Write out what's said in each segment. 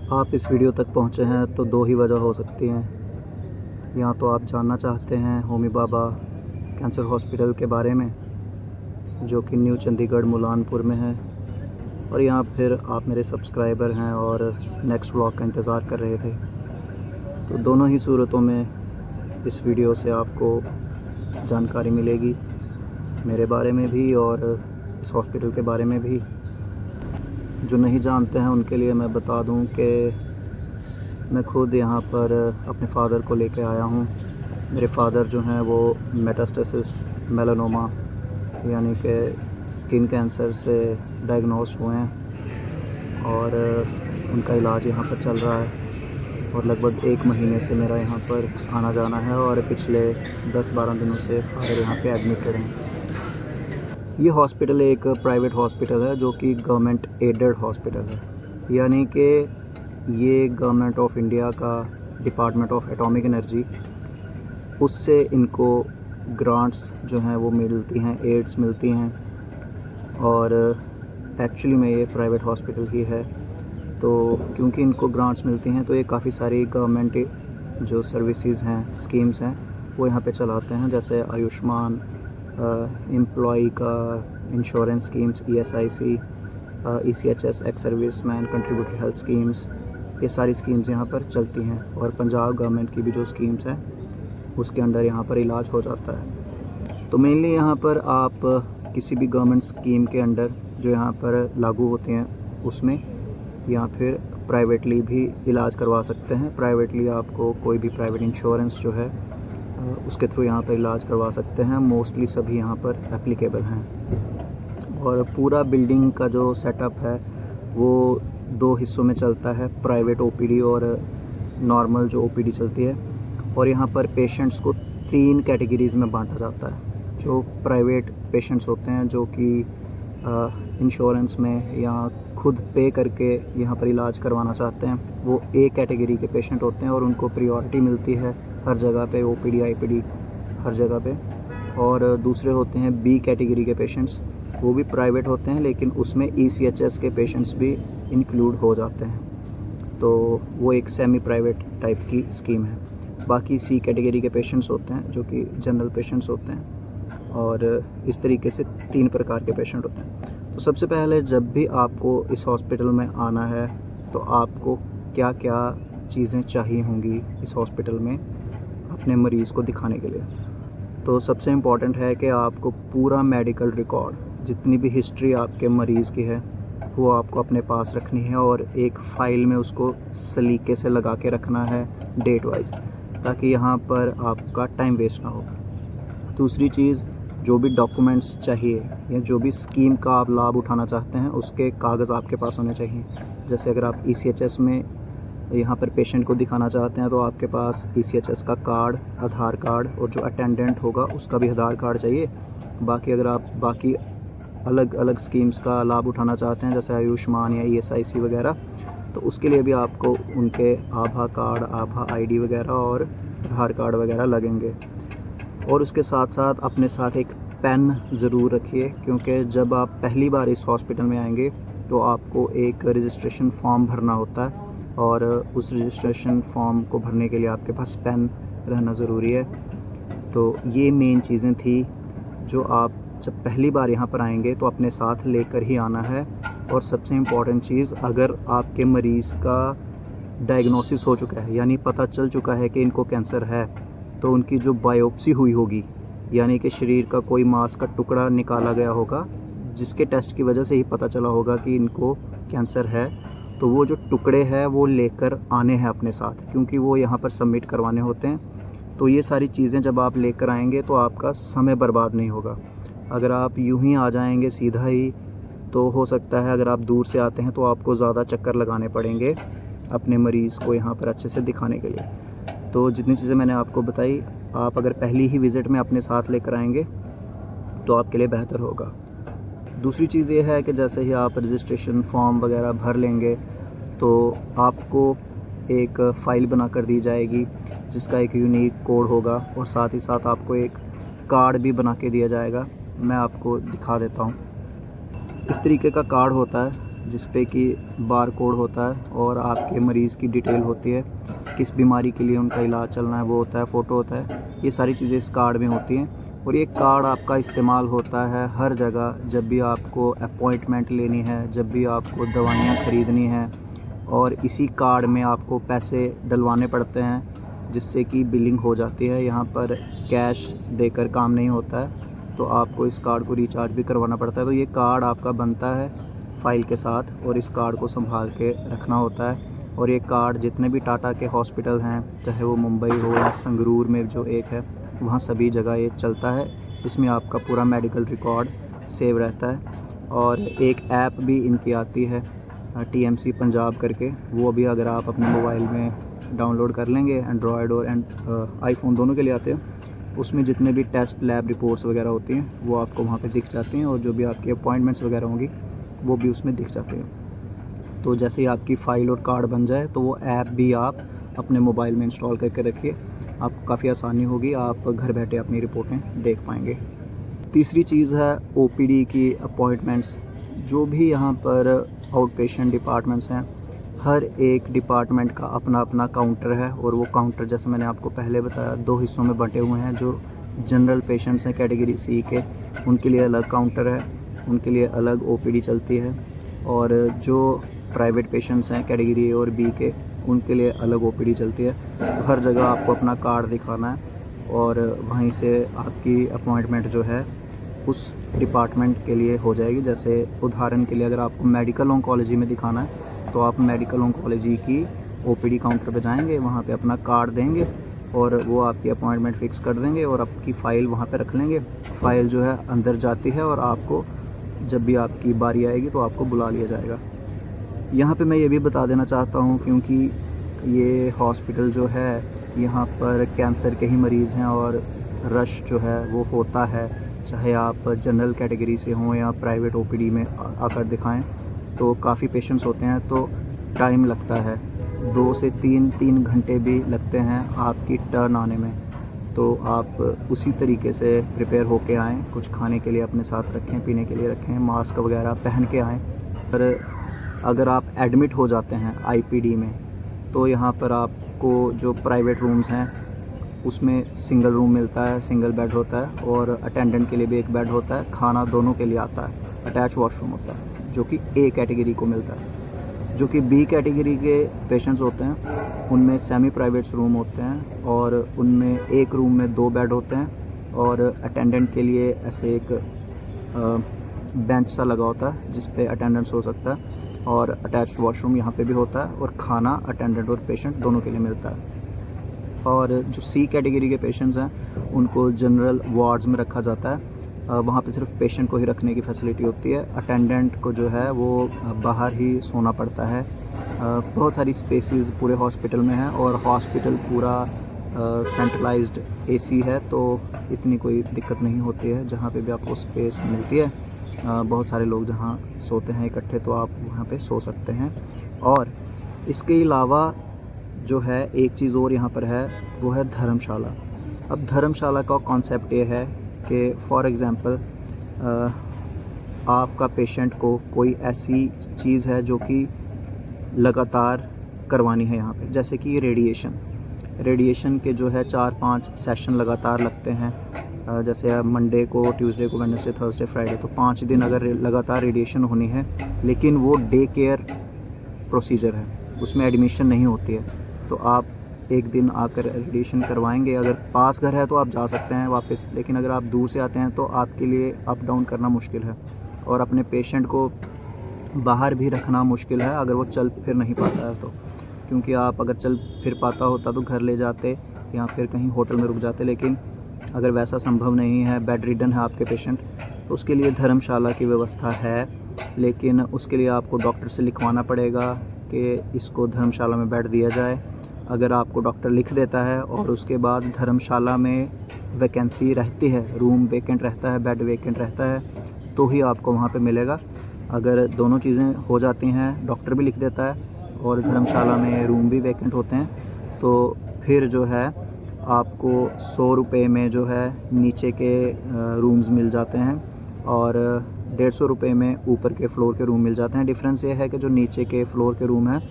आप इस वीडियो तक पहुँचे हैं तो दो ही वजह हो सकती हैं। या तो आप जानना चाहते हैं होमी भाभा कैंसर हॉस्पिटल के बारे में, जो कि न्यू चंडीगढ़ मुलानपुर में है, और या फिर आप मेरे सब्सक्राइबर हैं और नेक्स्ट व्लॉग का इंतज़ार कर रहे थे। तो दोनों ही सूरतों में इस वीडियो से आपको जानकारी मिलेगी, मेरे बारे में भी और इस हॉस्पिटल के बारे में भी। जो नहीं जानते हैं उनके लिए मैं बता दूं कि मैं खुद यहाँ पर अपने फ़ादर को लेके आया हूँ। मेरे फ़ादर जो हैं वो मेटास्टेसिस मेलानोमा यानी कि स्किन कैंसर से डायग्नोस हुए हैं और उनका इलाज यहाँ पर चल रहा है और लगभग 1 महीने से मेरा यहाँ पर आना जाना है और पिछले 10-12 दिनों से फ़ादर यहाँ पे एडमिटेड हैं। ये हॉस्पिटल एक प्राइवेट हॉस्पिटल है जो कि गवर्नमेंट एडेड हॉस्पिटल है, यानी कि ये गवर्नमेंट ऑफ इंडिया का डिपार्टमेंट ऑफ एटॉमिक एनर्जी, उससे इनको ग्रांट्स जो हैं वो मिलती हैं, एड्स मिलती हैं। और एक्चुअली में ये प्राइवेट हॉस्पिटल ही है, तो क्योंकि इनको ग्रांट्स मिलती हैं तो ये काफ़ी सारी गवर्नमेंट जो सर्विसेज हैं, स्कीम्स हैं, वो यहाँ पे चलाते हैं। जैसे आयुष्मान, एम्प्लॉई का insurance schemes, ESIC, ECHS, ex service man contributory health schemes, ये सारी स्कीम्स यहाँ पर चलती हैं। और पंजाब गवर्नमेंट की भी जो स्कीम्स हैं उसके अंडर यहाँ पर इलाज हो जाता है। तो मेनली यहाँ पर आप किसी भी गवर्नमेंट स्कीम के अंडर जो यहाँ पर लागू होते हैं उसमें, या फिर प्राइवेटली भी इलाज करवा सकते हैं। प्राइवेटली आपको कोई भी प्राइवेट इंश्योरेंस जो है उसके थ्रू यहाँ पर इलाज करवा सकते हैं। मोस्टली सभी यहाँ पर एप्लीकेबल हैं। और पूरा बिल्डिंग का जो सेटअप है वो 2 हिस्सों में चलता है, प्राइवेट OPD और नॉर्मल जो OPD चलती है। और यहाँ पर पेशेंट्स को 3 कैटेगरीज़ में बांटा जाता है। जो प्राइवेट पेशेंट्स होते हैं जो कि इंश्योरेंस में या खुद पे करके यहाँ पर इलाज करवाना चाहते हैं, वो A कैटेगरी के पेशेंट होते हैं और उनको प्रायोरिटी मिलती है हर जगह पे, OPD IPD हर जगह पे। और दूसरे होते हैं B कैटेगरी के पेशेंट्स, वो भी प्राइवेट होते हैं लेकिन उसमें ECHS के पेशेंट्स भी इंक्लूड हो जाते हैं, तो वो एक सेमी प्राइवेट टाइप की स्कीम है। बाकी C कैटेगरी के पेशेंट्स होते हैं जो कि जनरल पेशेंट्स होते हैं। और इस तरीके से 3 प्रकार के पेशेंट होते हैं। तो सबसे पहले जब भी आपको इस हॉस्पिटल में आना है तो आपको क्या क्या चीज़ें चाहिए होंगी इस हॉस्पिटल में अपने मरीज़ को दिखाने के लिए। तो सबसे इम्पॉर्टेंट है कि आपको पूरा मेडिकल रिकॉर्ड, जितनी भी हिस्ट्री आपके मरीज़ की है वो आपको अपने पास रखनी है और एक फ़ाइल में उसको सलीके से लगा के रखना है डेट वाइज, ताकि यहाँ पर आपका टाइम वेस्ट ना हो। दूसरी चीज़, जो भी डॉक्यूमेंट्स चाहिए या जो भी स्कीम का आप लाभ उठाना चाहते हैं उसके कागज़ आपके पास होने चाहिए। जैसे अगर आप ECHS में यहाँ पर पेशेंट को दिखाना चाहते हैं तो आपके पास ECHS का कार्ड, आधार कार्ड, और जो अटेंडेंट होगा उसका भी आधार कार्ड चाहिए। बाकी अगर आप बाकी अलग अलग स्कीम्स का लाभ उठाना चाहते हैं जैसे आयुष्मान या ESIC वगैरह, तो उसके लिए भी आपको उनके आभा कार्ड, आभा ID वगैरह और आधार कार्ड वगैरह लगेंगे। और उसके साथ साथ अपने साथ एक पेन ज़रूर रखिए, क्योंकि जब आप पहली बार इस हॉस्पिटल में आएंगे तो आपको एक रजिस्ट्रेशन फॉर्म भरना होता है और उस रजिस्ट्रेशन फॉर्म को भरने के लिए आपके पास पेन रहना ज़रूरी है। तो ये मेन चीज़ें थी जो आप जब पहली बार यहाँ पर आएंगे तो अपने साथ लेकर ही आना है। और सबसे इम्पॉर्टेंट चीज़, अगर आपके मरीज़ का डायग्नोसिस हो चुका है, यानी पता चल चुका है कि इनको कैंसर है, तो उनकी जो बायोप्सी हुई होगी, यानी कि शरीर का कोई मांस का टुकड़ा निकाला गया होगा जिसके टेस्ट की वजह से ही पता चला होगा कि इनको कैंसर है, तो वो जो टुकड़े हैं वो लेकर आने हैं अपने साथ, क्योंकि वो यहाँ पर सबमिट करवाने होते हैं। तो ये सारी चीज़ें जब आप लेकर आएंगे तो आपका समय बर्बाद नहीं होगा। अगर आप यूं ही आ जाएंगे सीधा ही, तो हो सकता है अगर आप दूर से आते हैं तो आपको ज़्यादा चक्कर लगाने पड़ेंगे अपने मरीज़ को यहाँ पर अच्छे से दिखाने के लिए। तो जितनी चीज़ें मैंने आपको बताई, आप अगर पहली ही विज़िट में अपने साथ लेकर आएंगे तो आपके लिए बेहतर होगा। दूसरी चीज़ ये है कि जैसे ही आप रजिस्ट्रेशन फॉर्म वगैरह भर लेंगे तो आपको एक फ़ाइल बना कर दी जाएगी जिसका एक यूनिक कोड होगा, और साथ ही साथ आपको एक कार्ड भी बना के दिया जाएगा। मैं आपको दिखा देता हूँ। इस तरीके का कार्ड होता है जिस पे कि बार कोड होता है और आपके मरीज़ की डिटेल होती है, किस बीमारी के लिए उनका इलाज चलना है वो होता है, फ़ोटो होता है, ये सारी चीज़ें इस कार्ड में होती हैं। और ये कार्ड आपका इस्तेमाल होता है हर जगह, जब भी आपको अपॉइंटमेंट लेनी है, जब भी आपको दवाइयाँ ख़रीदनी हैं, और इसी कार्ड में आपको पैसे डलवाने पड़ते हैं जिससे कि बिलिंग हो जाती है। यहाँ पर कैश देकर काम नहीं होता है, तो आपको इस कार्ड को रिचार्ज भी करवाना पड़ता है। तो ये कार्ड आपका बनता है फ़ाइल के साथ और इस कार्ड को संभाल के रखना होता है। और ये कार्ड जितने भी टाटा के हॉस्पिटल हैं, चाहे वो मुंबई हो या संगरूर में जो एक है, वहाँ सभी जगह ये चलता है। इसमें आपका पूरा मेडिकल रिकॉर्ड सेव रहता है। और एक ऐप भी इनकी आती है TMC पंजाब करके, वो भी अगर आप अपने मोबाइल में डाउनलोड कर लेंगे, एंड्रॉयड और आईफोन दोनों के लिए आते हैं। उसमें जितने भी टेस्ट लैब रिपोर्ट्स वगैरह होती हैं वो आपको वहाँ पे दिख जाती हैं, और जो भी आपकी अपॉइंटमेंट्स वगैरह होंगी वो भी उसमें दिख जाते हैं। तो जैसे ही आपकी फ़ाइल और कार्ड बन जाए तो वो ऐप भी आप अपने मोबाइल में इंस्टॉल करके रखिए, आपको काफ़ी आसानी होगी, आप घर बैठे अपनी रिपोर्टें देख पाएंगे। तीसरी चीज़ है OPD की अपॉइंटमेंट्स। जो भी यहाँ पर आउट पेशेंट डिपार्टमेंट्स हैं, हर एक डिपार्टमेंट का अपना अपना काउंटर है, और वो काउंटर जैसे मैंने आपको पहले बताया 2 हिस्सों में बँटे हुए हैं। जो जनरल पेशेंट्स हैं कैटेगरी C के, उनके लिए अलग काउंटर है, उनके लिए अलग OPD चलती है। और जो प्राइवेट पेशेंट्स हैं कैटेगरी A और B के, उनके लिए अलग OPD चलती है। तो हर जगह आपको अपना कार्ड दिखाना है और वहीं से आपकी अपॉइंटमेंट जो है उस डिपार्टमेंट के लिए हो जाएगी। जैसे उदाहरण के लिए अगर आपको मेडिकल ऑन्कोलॉजी में दिखाना है तो आप मेडिकल ऑन्कोलॉजी की OPD काउंटर पे जाएंगे, वहाँ पे अपना कार्ड देंगे और वो आपकी अपॉइंटमेंट फ़िक्स कर देंगे और आपकी फ़ाइल वहाँ पे रख लेंगे। फ़ाइल जो है अंदर जाती है और आपको जब भी आपकी बारी आएगी तो आपको बुला लिया जाएगा। यहाँ पे मैं ये भी बता देना चाहता हूँ, क्योंकि ये हॉस्पिटल जो है यहाँ पर कैंसर के ही मरीज़ हैं और रश जो है वो होता है, चाहे आप जनरल कैटेगरी से हों या प्राइवेट OPD में आकर दिखाएं, तो काफ़ी पेशेंट्स होते हैं, तो टाइम लगता है, 2 से 3 घंटे भी लगते हैं आपकी टर्न आने में। तो आप उसी तरीके से प्रिपेयर होके आएँ, कुछ खाने के लिए अपने साथ रखें, पीने के लिए रखें, मास्क वगैरह पहन के आएँ। पर अगर आप एडमिट हो जाते हैं IPD में, तो यहाँ पर आपको जो प्राइवेट रूम्स हैं उसमें सिंगल रूम मिलता है, सिंगल बेड होता है, और अटेंडेंट के लिए भी एक बेड होता है, खाना दोनों के लिए आता है, अटैच वॉशरूम होता है, जो कि A कैटेगरी को मिलता है। जो कि B कैटेगरी के पेशेंट्स होते हैं उनमें सेमी प्राइवेट्स रूम होते हैं, और उनमें एक रूम में 2 बेड होते हैं, और अटेंडेंट के लिए ऐसे एक बेंच सा लगा होता है जिस पे अटेंडेंट्स हो सकता है, और अटैच वॉशरूम यहाँ पे भी होता है, और खाना अटेंडेंट और पेशेंट दोनों के लिए मिलता है। और जो C कैटेगरी के पेशेंट्स हैं उनको जनरल वार्ड्स में रखा जाता है, वहाँ पे सिर्फ पेशेंट को ही रखने की फैसिलिटी होती है, अटेंडेंट को जो है वो बाहर ही सोना पड़ता है। बहुत सारी स्पेसेस पूरे हॉस्पिटल में हैं, और हॉस्पिटल पूरा सेंट्रलाइज्ड AC है, तो इतनी कोई दिक्कत नहीं होती है, जहाँ पे भी आपको स्पेस मिलती है। बहुत सारे लोग जहाँ सोते हैं इकट्ठे, तो आप वहाँ पे सो सकते हैं। और इसके अलावा जो है एक चीज़ और यहाँ पर है, वो है धर्मशाला। अब धर्मशाला का कॉन्सेप्ट ये है कि फॉर एग्ज़ाम्पल आपका पेशेंट को कोई ऐसी चीज़ है जो कि लगातार करवानी है यहाँ पे, जैसे कि रेडिएशन के जो है 4-5 सेशन लगातार लगते हैं। जैसे मंडे को, ट्यूसडे को, वेडनेसडे, थर्सडे, फ्राइडे, तो 5 दिन अगर लगातार रेडिएशन होनी है, लेकिन वो डे केयर प्रोसीजर है, उसमें एडमिशन नहीं होती है, तो आप एक दिन आकर रेडिएशन करवाएंगे। अगर पास घर है तो आप जा सकते हैं वापस, लेकिन अगर आप दूर से आते हैं तो आपके लिए अप डाउन करना मुश्किल है, और अपने पेशेंट को बाहर भी रखना मुश्किल है अगर वो चल फिर नहीं पाता है तो। क्योंकि आप अगर चल फिर पाता होता तो घर ले जाते या फिर कहीं होटल में रुक जाते, लेकिन अगर वैसा संभव नहीं है, बेड रिडन है आपके पेशेंट, तो उसके लिए धर्मशाला की व्यवस्था है, लेकिन उसके लिए आपको डॉक्टर से लिखवाना पड़ेगा कि इसको धर्मशाला में बेड दिया जाए। अगर आपको डॉक्टर लिख देता है और उसके बाद धर्मशाला में वैकेंसी रहती है, रूम वेकेंट रहता है, बेड वेकेंट रहता है, तो ही आपको वहाँ पे मिलेगा। अगर दोनों चीज़ें हो जाती हैं, डॉक्टर भी लिख देता है और धर्मशाला में रूम भी वेकेंट होते हैं, तो फिर जो है आपको 100 रुपये में जो है नीचे के रूम्स मिल जाते हैं, और 150 रुपये में ऊपर के फ्लोर के रूम मिल जाते हैं। डिफरेंस ये है कि जो नीचे के फ्लोर के रूम हैं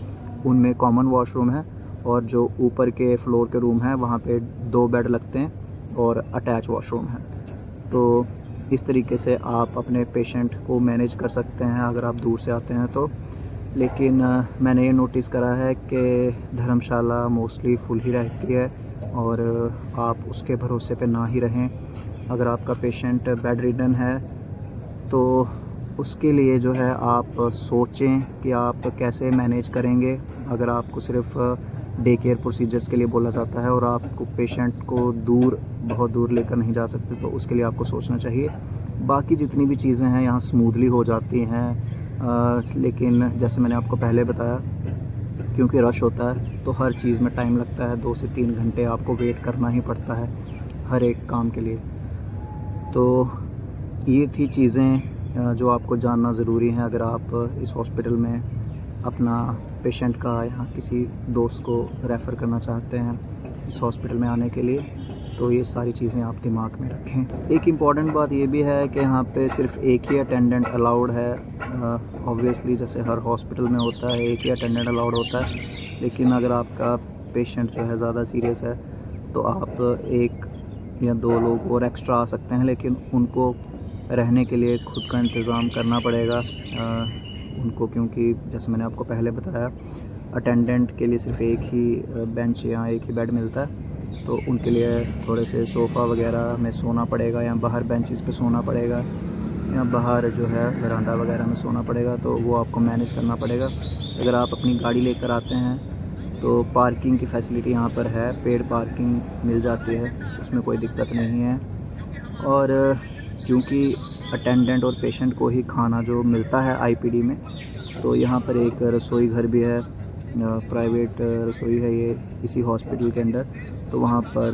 उनमें कॉमन वॉशरूम है, और जो ऊपर के फ्लोर के रूम हैं वहाँ पे 2 बेड लगते हैं और अटैच वॉशरूम है। तो इस तरीके से आप अपने पेशेंट को मैनेज कर सकते हैं अगर आप दूर से आते हैं तो। लेकिन मैंने ये नोटिस करा है कि धर्मशाला मोस्टली फुल ही रहती है, और आप उसके भरोसे पे ना ही रहें। अगर आपका पेशेंट बेड रिडन है तो उसके लिए जो है आप सोचें कि आप कैसे मैनेज करेंगे। अगर आपको सिर्फ डे केयर प्रोसीजर्स के लिए बोला जाता है और आपको पेशेंट को बहुत दूर लेकर नहीं जा सकते, तो उसके लिए आपको सोचना चाहिए। बाकी जितनी भी चीज़ें हैं यहाँ स्मूथली हो जाती हैं, लेकिन जैसे मैंने आपको पहले बताया, क्योंकि रश होता है तो हर चीज़ में टाइम लगता है। 2 से 3 घंटे आपको वेट करना ही पड़ता है हर एक काम के लिए। तो ये थी चीज़ें जो आपको जानना ज़रूरी हैं अगर आप इस हॉस्पिटल में अपना पेशेंट का या किसी दोस्त को रेफ़र करना चाहते हैं इस हॉस्पिटल में आने के लिए। तो ये सारी चीज़ें आप दिमाग में रखें। एक इम्पॉर्टेंट बात ये भी है कि यहाँ पे सिर्फ एक ही अटेंडेंट अलाउड है। ऑब्वियसली जैसे हर हॉस्पिटल में होता है एक ही अटेंडेंट अलाउड होता है, लेकिन अगर आपका पेशेंट जो है ज़्यादा सीरियस है तो आप 1 या 2 लोग और एक्स्ट्रा आ सकते हैं, लेकिन उनको रहने के लिए खुद का इंतज़ाम करना पड़ेगा उनको, क्योंकि जैसे मैंने आपको पहले बताया अटेंडेंट के लिए सिर्फ एक ही बेंच या एक ही बेड मिलता है। तो उनके लिए थोड़े से सोफ़ा वगैरह में सोना पड़ेगा, या बाहर बेंचेस पे सोना पड़ेगा, या बाहर जो है वरांडा वगैरह में सोना पड़ेगा। तो वो आपको मैनेज करना पड़ेगा। अगर आप अपनी गाड़ी लेकर आते हैं तो पार्किंग की फ़ैसिलिटी यहाँ पर है, पेड पार्किंग मिल जाती है, उसमें कोई दिक्कत नहीं है। और क्योंकि अटेंडेंट और पेशेंट को ही खाना जो मिलता है आईपीडी में, तो यहाँ पर एक रसोई घर भी है, प्राइवेट रसोई है ये इसी हॉस्पिटल के अंदर। तो वहाँ पर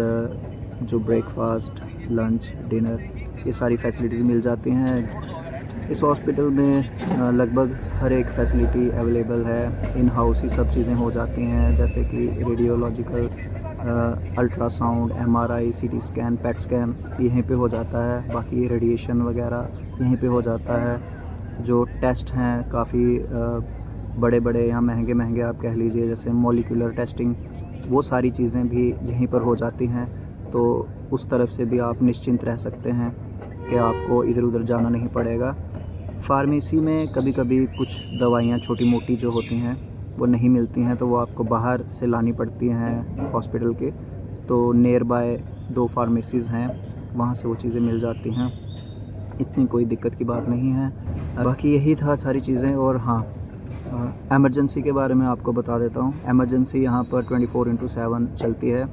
जो ब्रेकफास्ट, लंच, डिनर, ये सारी फैसिलिटीज़ मिल जाती हैं। इस हॉस्पिटल में लगभग हर एक फैसिलिटी अवेलेबल है। इन हाउस ही सब चीज़ें हो जाती हैं, जैसे कि radiological, ultrasound, MRI, CT scan, PET scan यहीं पे हो जाता है। बाकी रेडिएशन वगैरह यहीं पे हो जाता है। जो टेस्ट हैं काफ़ी बड़े-बड़े या महंगे-महंगे आप कह लीजिए, जैसे मॉलिक्यूलर टेस्टिंग, वो सारी चीज़ें भी यहीं पर हो जाती हैं। तो उस तरफ से भी आप निश्चिंत रह सकते हैं कि आपको इधर-उधर जाना नहीं पड़ेगा। फार्मेसी में कभी-कभी कुछ दवाइयाँ छोटी-मोटी जो होती हैं वो नहीं मिलती हैं, तो वो आपको बाहर से लानी पड़ती हैं हॉस्पिटल के। तो नियर बाय 2 फार्मेसीज़ हैं, वहाँ से वो चीज़ें मिल जाती हैं। इतनी कोई दिक्कत की बात नहीं है। बाकी यही था सारी चीज़ें। और हाँ, एमरजेंसी के बारे में आपको बता देता हूँ। एमरजेंसी यहाँ पर 24/7 चलती है,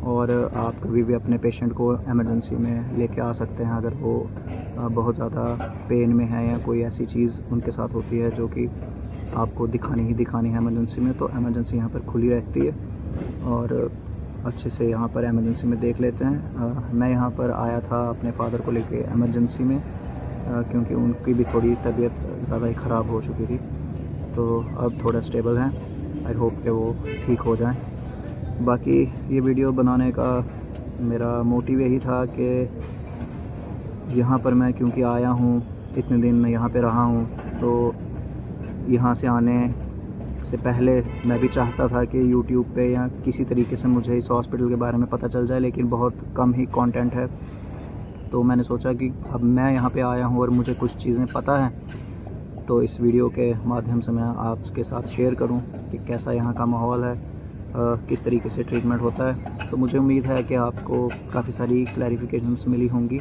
और आप कभी भी अपने पेशेंट को एमरजेंसी में लेके आ सकते हैं अगर वो बहुत ज़्यादा पेन में है या कोई ऐसी चीज़ उनके साथ होती है जो कि आपको दिखानी ही दिखानी है एमरजेंसी में। तो एमरजेंसी यहाँ पर खुली रहती है और अच्छे से यहाँ पर एमरजेंसी में देख लेते हैं। मैं यहाँ पर आया था अपने फ़ादर को लेके एमरजेंसी में, क्योंकि उनकी भी थोड़ी तबीयत ज़्यादा ही ख़राब हो चुकी थी। तो अब थोड़ा स्टेबल हैं। आई होप कि वो ठीक हो जाएं। बाकी ये वीडियो बनाने का मेरा मोटिव यही था कि यहाँ पर मैं क्योंकि आया हूँ, इतने दिन यहाँ पे रहा हूँ, तो यहाँ से आने से पहले मैं भी चाहता था कि यूट्यूब पे या किसी तरीके से मुझे इस हॉस्पिटल के बारे में पता चल जाए, लेकिन बहुत कम ही कंटेंट है। तो मैंने सोचा कि अब मैं यहाँ पे आया हूँ और मुझे कुछ चीज़ें पता हैं, तो इस वीडियो के माध्यम से मैं आपके साथ शेयर करूं कि कैसा यहाँ का माहौल है, किस तरीके से ट्रीटमेंट होता है। तो मुझे उम्मीद है कि आपको काफ़ी सारी क्लैरिफिकेशंस मिली होंगी,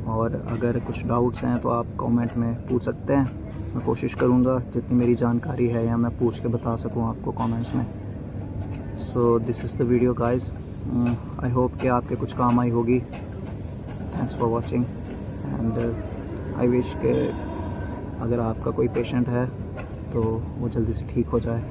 और अगर कुछ डाउट्स हैं तो आप कमेंट में पूछ सकते हैं। मैं कोशिश करूँगा जितनी मेरी जानकारी है या मैं पूछ के बता सकूँ आपको कमेंट्स में। So this is the video guys. I hope कि आपके कुछ काम आई होगी। Thanks for watching, and I wish के अगर आपका कोई पेशेंट है तो वो जल्दी से ठीक हो जाए।